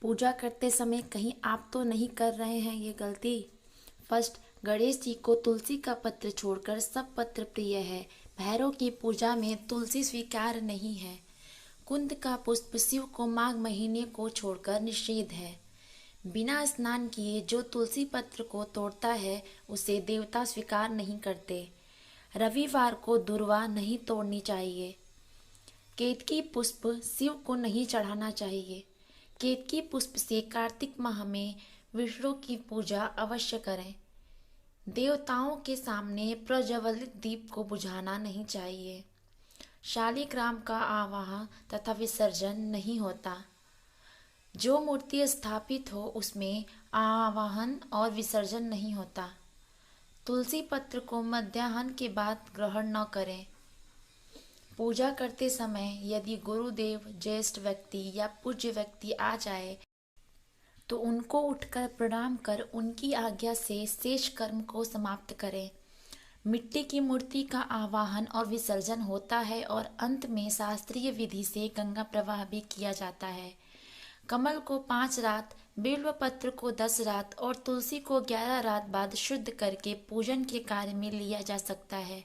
पूजा करते समय कहीं आप तो नहीं कर रहे हैं ये गलती। फर्स्ट, गणेश जी को तुलसी का पत्र छोड़कर सब पत्र प्रिय है। भैरव की पूजा में तुलसी स्वीकार नहीं है। कुंद का पुष्प शिव को माघ महीने को छोड़कर निषेध है। बिना स्नान किए जो तुलसी पत्र को तोड़ता है उसे देवता स्वीकार नहीं करते। रविवार को दुर्वा नहीं तोड़नी चाहिए। केतकी पुष्प शिव को नहीं चढ़ाना चाहिए। केतकी पुष्प से कार्तिक माह में विष्णु की पूजा अवश्य करें। देवताओं के सामने प्रज्वलित दीप को बुझाना नहीं चाहिए। शालिग्राम का आवाहन तथा विसर्जन नहीं होता। जो मूर्ति स्थापित हो उसमें आवाहन और विसर्जन नहीं होता। तुलसी पत्र को मध्याह्न के बाद ग्रहण न करें। पूजा करते समय यदि गुरुदेव, ज्येष्ठ व्यक्ति या पूज्य व्यक्ति आ जाए तो उनको उठकर प्रणाम कर उनकी आज्ञा से शेष कर्म को समाप्त करें। मिट्टी की मूर्ति का आवाहन और विसर्जन होता है और अंत में शास्त्रीय विधि से गंगा प्रवाह भी किया जाता है। कमल को 5 रात, बिल्व पत्र को 10 रात और तुलसी को 11 रात बाद शुद्ध करके पूजन के कार्य में लिया जा सकता है।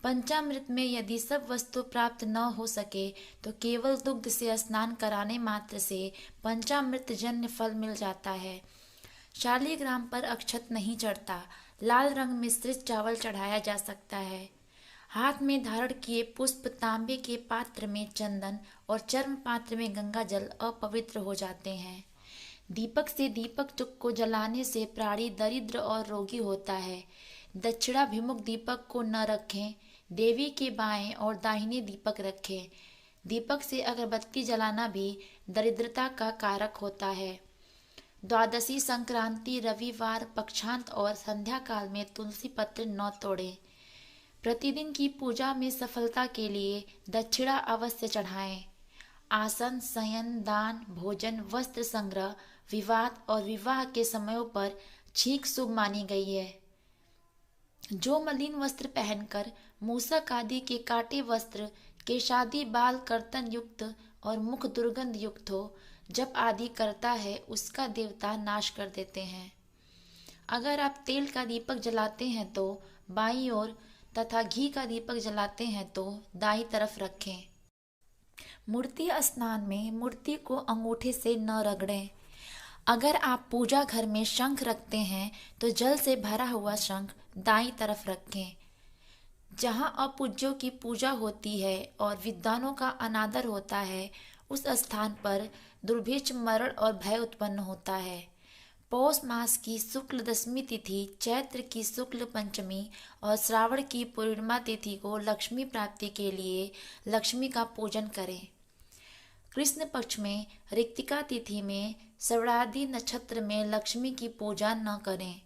पंचामृत में यदि सब वस्तु प्राप्त न हो सके तो केवल दुग्ध से स्नान कराने मात्र से पंचामृत जन्य फल मिल जाता है। शालिग्राम पर अक्षत नहीं चढ़ता। लाल रंग मिश्रित चावल चढ़ाया जा सकता है। हाथ में धारण किए पुष्प तांबे के पात्र में चंदन और चर्म पात्र में गंगा जल अपवित्र हो जाते हैं। दीपक से दीपक चुक को जलाने से प्राणी दरिद्र और रोगी होता है। दक्षिणाभिमुख दीपक को न रखें। देवी के बाएं और दाहिने दीपक रखें। दीपक से अगरबत्ती जलाना भी दरिद्रता का कारक होता है। द्वादशी, संक्रांति, रविवार, पक्षांत और संध्या काल में तुलसी पत्र न तोड़ें। प्रतिदिन की पूजा में सफलता के लिए दक्षिणा अवश्य चढ़ाएं। आसन, शयन, दान, भोजन, वस्त्र संग्रह, विवाद और विवाह के समयों पर छींक शुभ मानी गई है। जो मलिन वस्त्र पहनकर मूसक आदि के काटे वस्त्र, केशादि बाल कर्तन युक्त और मुख दुर्गंध युक्त हो, जप आदि करता है उसका देवता नाश कर देते हैं। अगर आप तेल का दीपक जलाते हैं तो बाईं ओर तथा घी का दीपक जलाते हैं तो दाईं तरफ रखें। मूर्ति स्नान में मूर्ति को अंगूठे से न रगड़ें। अगर आप पूजा घर में शंख रखते हैं तो जल से भरा हुआ शंख दाईं तरफ रखें। जहाँ अपूज्यों की पूजा होती है और विद्वानों का अनादर होता है उस स्थान पर दुर्भिक्ष, मरण और भय उत्पन्न होता है। पौष मास की शुक्ल दशमी तिथि, चैत्र की शुक्ल पंचमी और श्रावण की पूर्णिमा तिथि को लक्ष्मी प्राप्ति के लिए लक्ष्मी का पूजन करें। कृष्ण पक्ष में ऋक्तिका तिथि में श्रवणादि नक्षत्र में लक्ष्मी की पूजा न करें।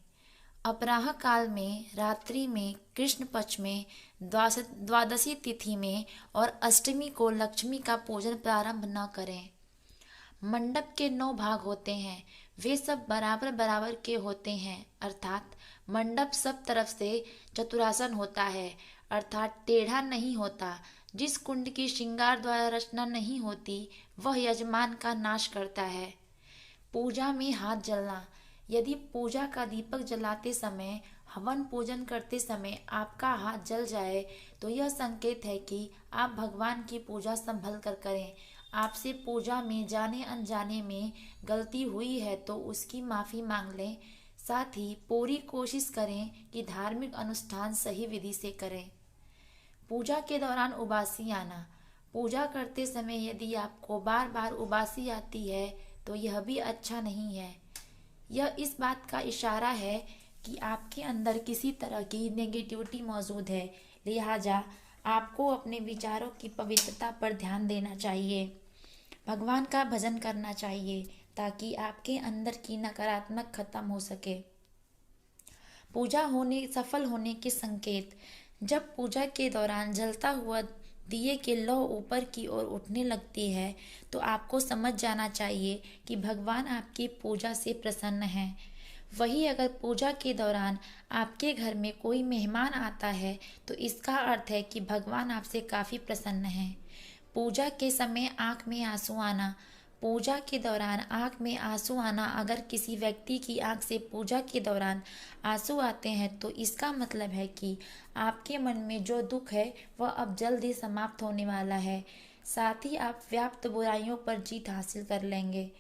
अपराह काल में, रात्रि में, कृष्ण पक्ष में, द्वादशी तिथि में और अष्टमी को लक्ष्मी का पूजन प्रारंभ न करें। मंडप के 9 भाग होते हैं, वे सब बराबर बराबर के होते हैं, अर्थात मंडप सब तरफ से चतुरासन होता है, अर्थात टेढ़ा नहीं होता। जिस कुंड की श्रृंगार द्वारा रचना नहीं होती वह यजमान का नाश करता है। पूजा में हाथ जलना। यदि पूजा का दीपक जलाते समय, हवन पूजन करते समय आपका हाथ जल जाए तो यह संकेत है कि आप भगवान की पूजा संभल कर करें। आपसे पूजा में जाने अनजाने में गलती हुई है तो उसकी माफ़ी मांग लें। साथ ही पूरी कोशिश करें कि धार्मिक अनुष्ठान सही विधि से करें। पूजा के दौरान उबासी आना। पूजा करते समय यदि आपको बार बार उबासी आती है तो यह भी अच्छा नहीं है। यह इस बात का इशारा है कि आपके अंदर किसी तरह की नेगेटिविटी मौजूद है, लिहाजा आपको अपने विचारों की पवित्रता पर ध्यान देना चाहिए। भगवान का भजन करना चाहिए ताकि आपके अंदर की नकारात्मक खत्म हो सके। पूजा सफल होने के संकेत। जब पूजा के दौरान जलता हुआ दिए की लौ ऊपर की ओर उठने लगती है तो आपको समझ जाना चाहिए कि भगवान आपकी पूजा से प्रसन्न हैं। वही अगर पूजा के दौरान आपके घर में कोई मेहमान आता है तो इसका अर्थ है कि भगवान आपसे काफ़ी प्रसन्न हैं। पूजा के समय आंख में आंसू आना। पूजा के दौरान आंख में आंसू आना। अगर किसी व्यक्ति की आंख से पूजा के दौरान आंसू आते हैं तो इसका मतलब है कि आपके मन में जो दुख है वह अब जल्द ही समाप्त होने वाला है। साथ ही आप व्याप्त बुराइयों पर जीत हासिल कर लेंगे।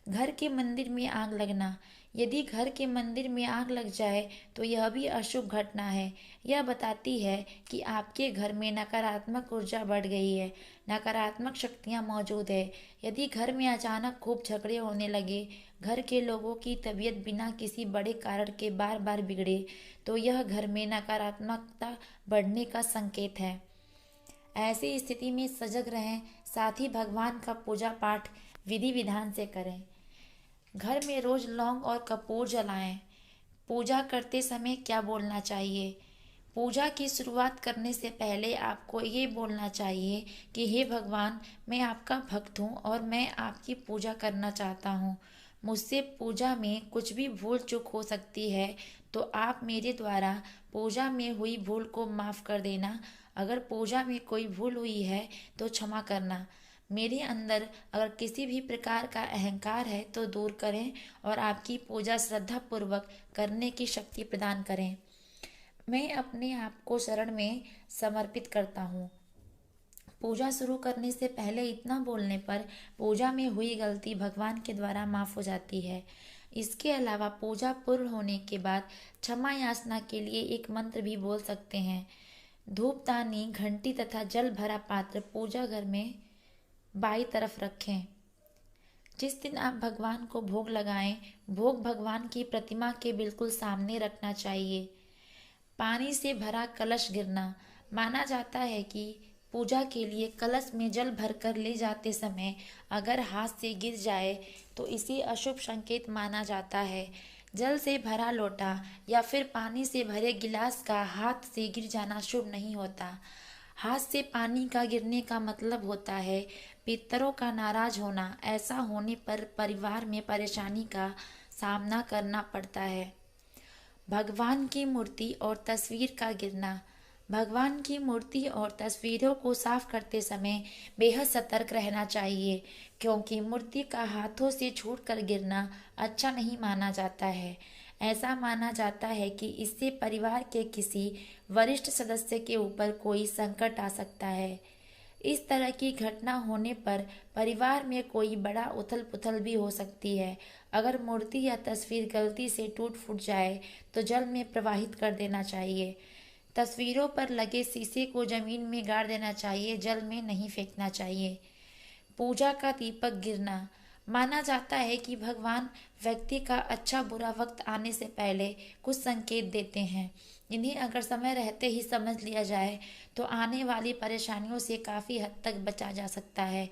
घर के मंदिर में आग लगना। यदि घर के मंदिर में आग लग जाए तो यह भी अशुभ घटना है। यह बताती है कि आपके घर में नकारात्मक ऊर्जा बढ़ गई है, नकारात्मक शक्तियाँ मौजूद है। यदि घर में अचानक खूब झगड़े होने लगे, घर के लोगों की तबीयत बिना किसी बड़े कारण के बार बार बिगड़े, तो यह घर में नकारात्मकता बढ़ने का संकेत है। ऐसी स्थिति में सजग रहें, साथ ही भगवान का पूजा पाठ विधि विधान से करें। घर में रोज लौंग और कपूर जलाएं। पूजा करते समय क्या बोलना चाहिए? पूजा की शुरुआत करने से पहले आपको ये बोलना चाहिए कि हे भगवान, मैं आपका भक्त हूँ और मैं आपकी पूजा करना चाहता हूँ। मुझसे पूजा में कुछ भी भूल चूक हो सकती है, तो आप मेरे द्वारा पूजा में हुई भूल को माफ़ कर देना। अगर पूजा में कोई भूल हुई है तो क्षमा करना। मेरे अंदर अगर किसी भी प्रकार का अहंकार है तो दूर करें और आपकी पूजा श्रद्धा पूर्वक करने की शक्ति प्रदान करें। मैं अपने आप को शरण में समर्पित करता हूँ। पूजा शुरू करने से पहले इतना बोलने पर पूजा में हुई गलती भगवान के द्वारा माफ़ हो जाती है। इसके अलावा पूजा पूर्ण होने के बाद क्षमा याचना के लिए एक मंत्र भी बोल सकते हैं। धूपदानी, घंटी तथा जल भरा पात्र पूजा घर में बाई तरफ रखें। जिस दिन आप भगवान को भोग लगाएं, भोग भगवान की प्रतिमा के बिल्कुल सामने रखना चाहिए। पानी से भरा कलश गिरना। माना जाता है कि पूजा के लिए कलश में जल भरकर ले जाते समय अगर हाथ से गिर जाए तो इसे अशुभ संकेत माना जाता है। जल से भरा लोटा या फिर पानी से भरे गिलास का हाथ से गिर जाना शुभ नहीं होता। हाथ से पानी का गिरने का मतलब होता है पितरों का नाराज होना। ऐसा होने पर परिवार में परेशानी का सामना करना पड़ता है। भगवान की मूर्ति और तस्वीर का गिरना। भगवान की मूर्ति और तस्वीरों को साफ करते समय बेहद सतर्क रहना चाहिए, क्योंकि मूर्ति का हाथों से छूटकर गिरना अच्छा नहीं माना जाता है। ऐसा माना जाता है कि इससे परिवार के किसी वरिष्ठ सदस्य के ऊपर कोई संकट आ सकता है। इस तरह की घटना होने पर परिवार में कोई बड़ा उथल पुथल भी हो सकती है। अगर मूर्ति या तस्वीर गलती से टूट फूट जाए तो जल में प्रवाहित कर देना चाहिए। तस्वीरों पर लगे शीशे को जमीन में गाड़ देना चाहिए, जल में नहीं फेंकना चाहिए। पूजा का दीपक गिरना। माना जाता है कि भगवान व्यक्ति का अच्छा बुरा वक्त आने से पहले कुछ संकेत देते हैं। इन्हें अगर समय रहते ही समझ लिया जाए तो आने वाली परेशानियों से काफ़ी हद तक बचा जा सकता है।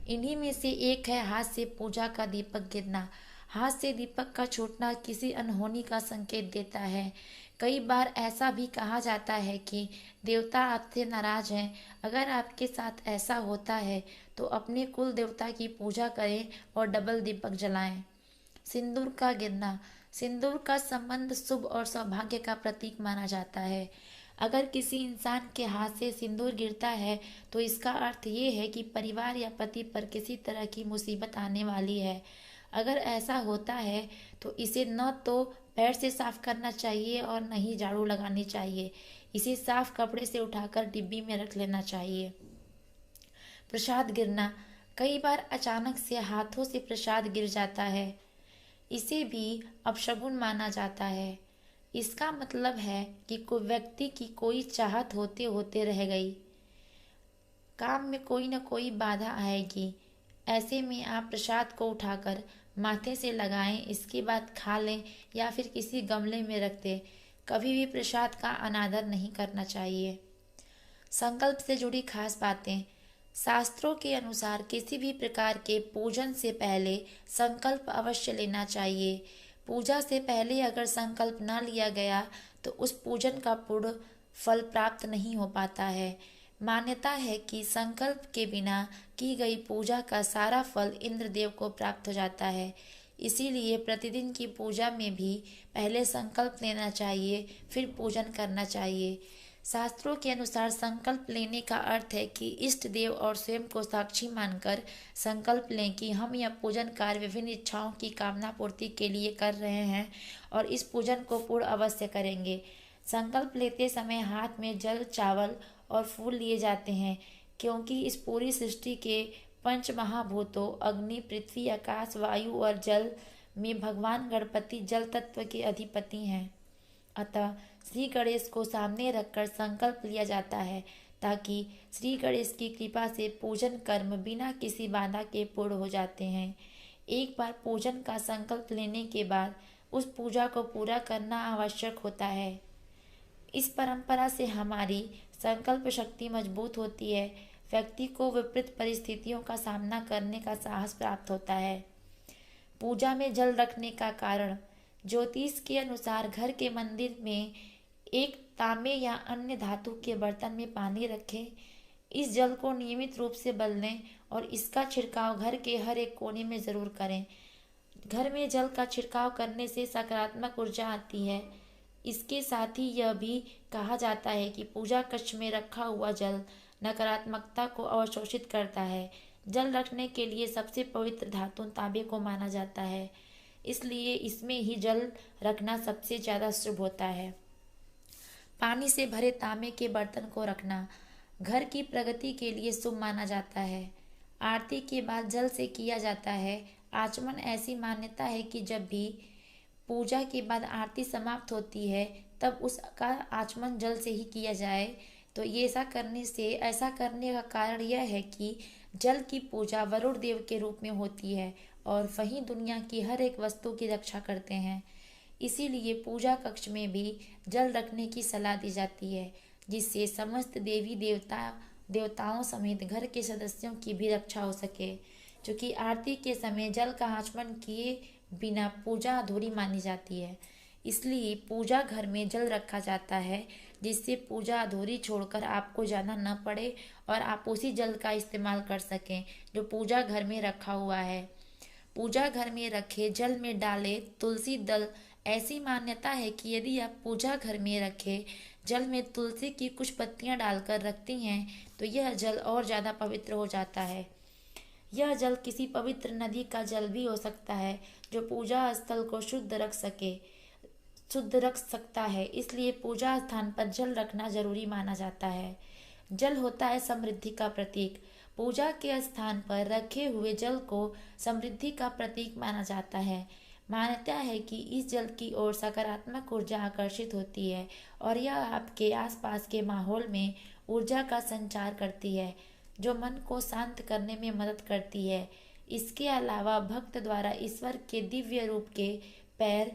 इन्हीं में से एक है हाथ से पूजा का दीपक गिरना। हाथ से दीपक का छूटना किसी अनहोनी का संकेत देता है। कई बार ऐसा भी कहा जाता है कि देवता आपसे नाराज हैं। अगर आपके साथ ऐसा होता है तो अपने कुल देवता की पूजा करें और डबल दीपक जलाएं। सिंदूर का गिरना। सिंदूर का संबंध शुभ और सौभाग्य का प्रतीक माना जाता है। अगर किसी इंसान के हाथ से सिंदूर गिरता है तो इसका अर्थ ये है कि परिवार या पति पर किसी तरह की मुसीबत आने वाली है। अगर ऐसा होता है तो इसे न तो पैर से साफ करना चाहिए और न ही झाड़ू लगानी चाहिए। इसे साफ कपड़े से उठाकर डिब्बी में रख लेना चाहिए। प्रसाद गिरना। कई बार अचानक से हाथों से प्रसाद गिर जाता है। इसे भी अपशगुन माना जाता है। इसका मतलब है कि कोई व्यक्ति की कोई चाहत होते होते रह गई, काम में कोई न कोई बाधा आएगी। ऐसे में आप प्रसाद को उठाकर माथे से लगाएं, इसके बाद खा लें या फिर किसी गमले में रख दें। कभी भी प्रसाद का अनादर नहीं करना चाहिए। संकल्प से जुड़ी खास बातें। शास्त्रों के अनुसार किसी भी प्रकार के पूजन से पहले संकल्प अवश्य लेना चाहिए। पूजा से पहले अगर संकल्प न लिया गया तो उस पूजन का पूर्ण फल प्राप्त नहीं हो पाता है। मान्यता है कि संकल्प के बिना की गई पूजा का सारा फल इंद्रदेव को प्राप्त हो जाता है। इसीलिए प्रतिदिन की पूजा में भी पहले संकल्प लेना चाहिए, फिर पूजन करना चाहिए। शास्त्रों के अनुसार संकल्प लेने का अर्थ है कि इष्ट देव और स्वयं को साक्षी मानकर संकल्प लें कि हम यह पूजन कार्य विभिन्न इच्छाओं की कामना पूर्ति के लिए कर रहे हैं और इस पूजन को पूर्ण अवश्य करेंगे। संकल्प लेते समय हाथ में जल, चावल और फूल लिए जाते हैं, क्योंकि इस पूरी सृष्टि के पंच महाभूतों अग्नि, पृथ्वी, आकाश, वायु और जल में भगवान गणपति जल तत्व के अधिपति हैं। अतः श्री गणेश को सामने रखकर संकल्प लिया जाता है ताकि श्री गणेश की कृपा से पूजन कर्म बिना किसी बाधा के पूर्ण हो जाते हैं। एक बार पूजन का संकल्प लेने के बाद उस पूजा को पूरा करना आवश्यक होता है। इस परंपरा से हमारी संकल्प शक्ति मजबूत होती है, व्यक्ति को विपरीत परिस्थितियों का सामना करने का साहस प्राप्त होता है। पूजा में जल रखने का कारण। ज्योतिष के अनुसार घर के मंदिर में एक तांबे या अन्य धातु के बर्तन में पानी रखें। इस जल को नियमित रूप से बदलें और इसका छिड़काव घर के हर एक कोने में ज़रूर करें। घर में जल का छिड़काव करने से सकारात्मक ऊर्जा आती है। इसके साथ ही यह भी कहा जाता है कि पूजा कक्ष में रखा हुआ जल नकारात्मकता को अवशोषित करता है। जल रखने के लिए सबसे पवित्र धातु तांबे को माना जाता है, इसलिए इसमें ही जल रखना सबसे ज़्यादा शुभ होता है। पानी से भरे तांबे के बर्तन को रखना घर की प्रगति के लिए शुभ माना जाता है। आरती के बाद जल से किया जाता है आचमन। ऐसी मान्यता है कि जब भी पूजा के बाद आरती समाप्त होती है तब उसका आचमन जल से ही किया जाए। तो ये ऐसा करने का कारण यह है कि जल की पूजा वरुण देव के रूप में होती है और वहीं दुनिया की हर एक वस्तु की रक्षा करते हैं। इसीलिए पूजा कक्ष में भी जल रखने की सलाह दी जाती है, जिससे समस्त देवी देवताओं समेत घर के सदस्यों की भी रक्षा हो सके। क्योंकि आरती के समय जल का आचमन किए बिना पूजा अधूरी मानी जाती है, इसलिए पूजा घर में जल रखा जाता है, जिससे पूजा अधूरी छोड़कर आपको जाना न पड़े और आप उसी जल का इस्तेमाल कर सकें जो पूजा घर में रखा हुआ है। पूजा घर में रखे जल में डाले तुलसी दल। ऐसी मान्यता है कि यदि आप पूजा घर में रखे जल में तुलसी की कुछ पत्तियां डालकर रखती हैं तो यह जल और ज़्यादा पवित्र हो जाता है। यह जल किसी पवित्र नदी का जल भी हो सकता है जो पूजा स्थल को शुद्ध रख सकता है, इसलिए पूजा स्थान पर जल रखना जरूरी माना जाता है। जल होता है समृद्धि का प्रतीक। पूजा के स्थान पर रखे हुए जल को समृद्धि का प्रतीक माना जाता है। मान्यता है कि इस जल की ओर सकारात्मक ऊर्जा आकर्षित होती है और यह आपके आसपास के माहौल में ऊर्जा का संचार करती है, जो मन को शांत करने में मदद करती है। इसके अलावा भक्त द्वारा ईश्वर के दिव्य रूप के पैर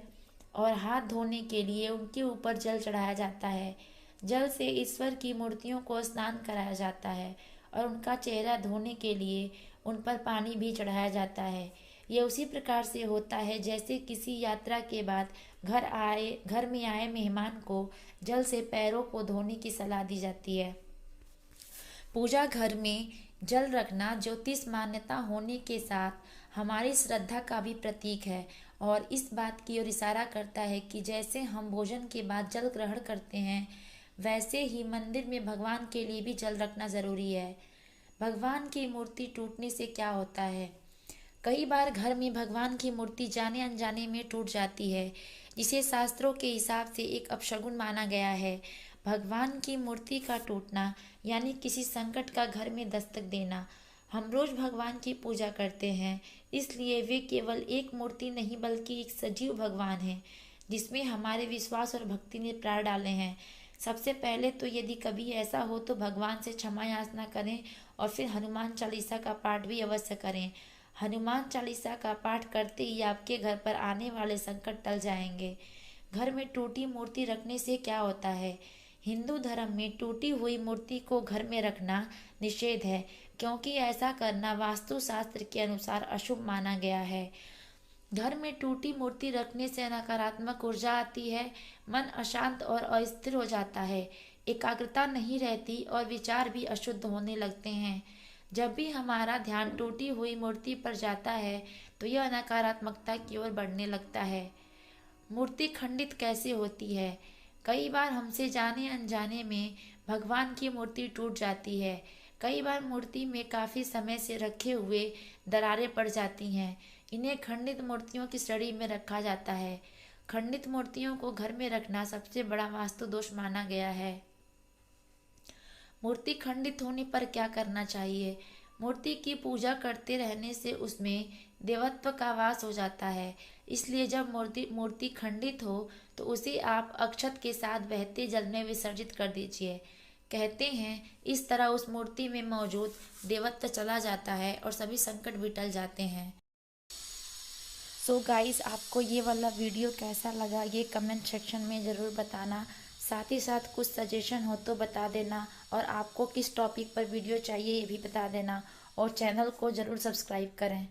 और हाथ धोने के लिए उनके ऊपर जल चढ़ाया जाता है। जल से ईश्वर की मूर्तियों को स्नान कराया जाता है और उनका चेहरा धोने के लिए उन पर पानी भी चढ़ाया जाता है। यह उसी प्रकार से होता है जैसे किसी यात्रा के बाद घर में आए मेहमान को जल से पैरों को धोने की सलाह दी जाती है। पूजा घर में जल रखना ज्योतिष मान्यता होने के साथ हमारी श्रद्धा का भी प्रतीक है और इस बात की ओर इशारा करता है कि जैसे हम भोजन के बाद जल ग्रहण करते हैं, वैसे ही मंदिर में भगवान के लिए भी जल रखना जरूरी है। भगवान की मूर्ति टूटने से क्या होता है? कई बार घर में भगवान की मूर्ति जाने अनजाने में टूट जाती है, जिसे शास्त्रों के हिसाब से एक अपशगुन माना गया है। भगवान की मूर्ति का टूटना यानी किसी संकट का घर में दस्तक देना। हम रोज भगवान की पूजा करते हैं, इसलिए वे केवल एक मूर्ति नहीं बल्कि एक सजीव भगवान है, जिसमें हमारे विश्वास और भक्ति ने प्राण डाले हैं। सबसे पहले तो यदि कभी ऐसा हो तो भगवान से क्षमा याचना करें और फिर हनुमान चालीसा का पाठ भी अवश्य करें। हनुमान चालीसा का पाठ करते ही आपके घर पर आने वाले संकट टल जाएंगे। घर में टूटी मूर्ति रखने से क्या होता है? हिंदू धर्म में टूटी हुई मूर्ति को घर में रखना निषेध है, क्योंकि ऐसा करना वास्तुशास्त्र के अनुसार अशुभ माना गया है। घर में टूटी मूर्ति रखने से नकारात्मक ऊर्जा आती है, मन अशांत और अस्थिर हो जाता है, एकाग्रता नहीं रहती और विचार भी अशुद्ध होने लगते हैं। जब भी हमारा ध्यान टूटी हुई मूर्ति पर जाता है तो यह नकारात्मकता की ओर बढ़ने लगता है। मूर्ति खंडित कैसे होती है? कई बार हमसे जाने अनजाने में भगवान की मूर्ति टूट जाती है। कई बार मूर्ति में काफ़ी समय से रखे हुए दरारें पड़ जाती हैं। इन्हें खंडित मूर्तियों की श्रेणी में रखा जाता है। खंडित मूर्तियों को घर में रखना सबसे बड़ा वास्तु दोष माना गया है। मूर्ति खंडित होने पर क्या करना चाहिए? मूर्ति की पूजा करते रहने से उसमें देवत्व का वास हो जाता है। इसलिए जब मूर्ति खंडित हो तो उसे आप अक्षत के साथ बहते जल में विसर्जित कर दीजिए। कहते हैं इस तरह उस मूर्ति में मौजूद देवत्व चला जाता है और सभी संकट भी टल जाते हैं। सो गाइस, आपको ये वाला वीडियो कैसा लगा ये कमेंट सेक्शन में ज़रूर बताना। साथ ही साथ कुछ सजेशन हो तो बता देना, और आपको किस टॉपिक पर वीडियो चाहिए ये भी बता देना, और चैनल को ज़रूर सब्सक्राइब करें।